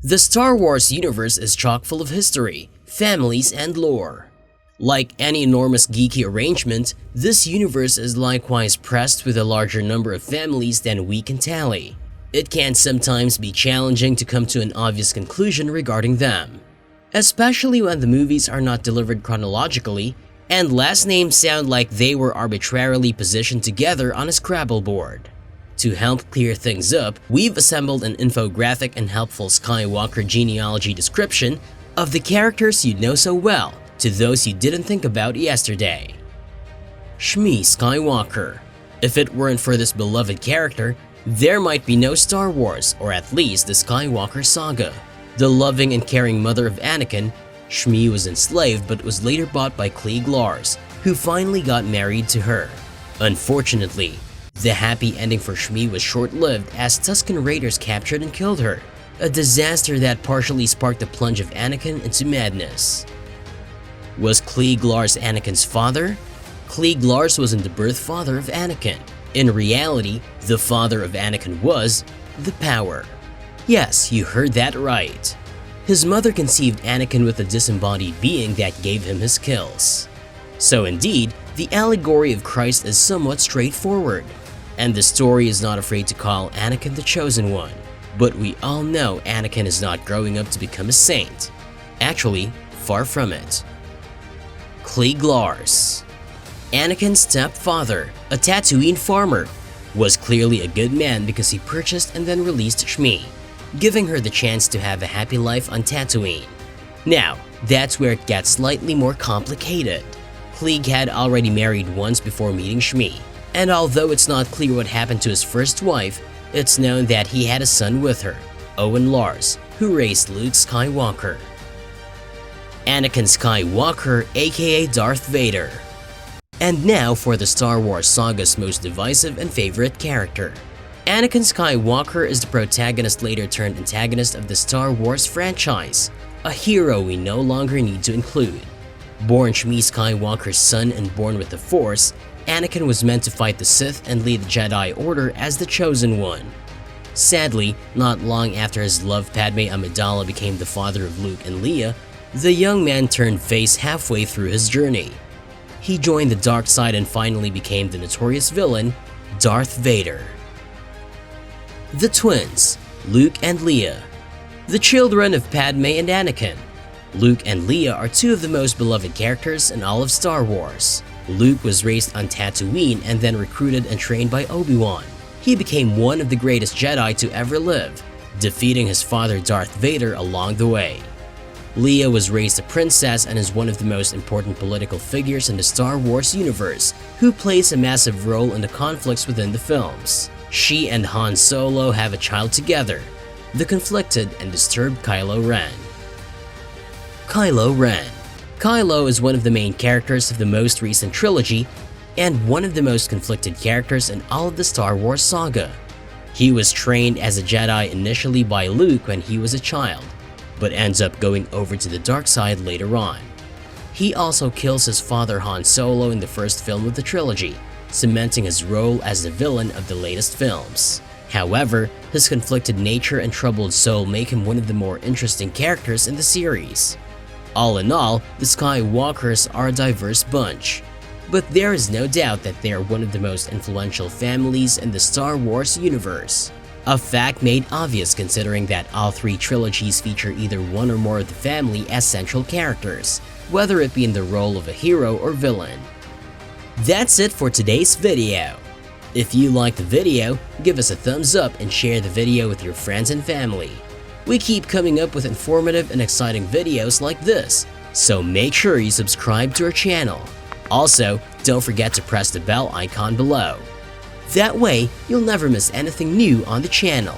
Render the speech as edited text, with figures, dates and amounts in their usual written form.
The Star Wars universe is chock full of history, families, and lore. Like any enormous geeky arrangement, this universe is likewise pressed with a larger number of families than we can tally. It can sometimes be challenging to come to an obvious conclusion regarding them, especially when the movies are not delivered chronologically and last names sound like they were arbitrarily positioned together on a Scrabble board. To help clear things up, we've assembled an infographic and helpful Skywalker genealogy description of the characters you know so well to those you didn't think about yesterday. Shmi Skywalker. If it weren't for this beloved character, there might be no Star Wars, or at least the Skywalker saga. The loving and caring mother of Anakin, Shmi was enslaved but was later bought by LARS, who finally got married to her. Unfortunately, the happy ending for Shmi was short-lived as Tusken Raiders captured and killed her, a disaster that partially sparked the plunge of Anakin into madness. Was LARS Anakin's father? LARS wasn't the birth father of Anakin. In reality, the father of Anakin was the Power. Yes, you heard that right. His mother conceived Anakin with a disembodied being that gave him his skills. So indeed, the allegory of Christ is somewhat straightforward, and the story is not afraid to call Anakin the Chosen One. But we all know Anakin is not growing up to become a saint. Actually, far from it. LARS. Anakin's stepfather, a Tatooine farmer, was clearly a good man because he purchased and then released Shmi, giving her the chance to have a happy life on Tatooine. Now, that's where it gets slightly more complicated. Klieg had already married once before meeting Shmi, and although it's not clear what happened to his first wife, it's known that he had a son with her, OWEN LARS, who raised Luke Skywalker. Anakin Skywalker, aka Darth Vader. And now for the Star Wars saga's most divisive and favorite character. Anakin Skywalker is the protagonist later turned antagonist of the Star Wars franchise, a hero we no longer need to include. Born Shmi Skywalker's son and born with the Force, Anakin was meant to fight the Sith and lead the Jedi Order as the Chosen One. Sadly, not long after his love Padme Amidala became the father of Luke and Leia, the young man turned face halfway through his journey. He joined the dark side and finally became the notorious villain, Darth Vader. The twins, Luke and Leia. The children of Padme and Anakin. Luke and Leia are two of the most beloved characters in all of Star Wars. Luke was raised on Tatooine and then recruited and trained by Obi-Wan. He became one of the greatest Jedi to ever live, defeating his father Darth Vader along the way. Leia was raised a princess and is one of the most important political figures in the Star Wars universe, who plays a massive role in the conflicts within the films. She and Han Solo have a child together, the conflicted and disturbed Kylo Ren. Kylo Ren. Kylo is one of the main characters of the most recent trilogy and one of the most conflicted characters in all of the Star Wars saga. He was trained as a Jedi initially by Luke when he was a child, but ends up going over to the dark side later on. He also kills his father Han Solo in the first film of the trilogy, cementing his role as the villain of the latest films. However, his conflicted nature and troubled soul make him one of the more interesting characters in the series. All in all, the Skywalkers are a diverse bunch, but there is no doubt that they are one of the most influential families in the Star Wars universe. A fact made obvious considering that all three trilogies feature either one or more of the family as central characters, whether it be in the role of a hero or villain. That's it for today's video. If you liked the video, give us a thumbs up and share the video with your friends and family. We keep coming up with informative and exciting videos like this, so make sure you subscribe to our channel. Also, don't forget to press the bell icon below. That way, you'll never miss anything new on the channel.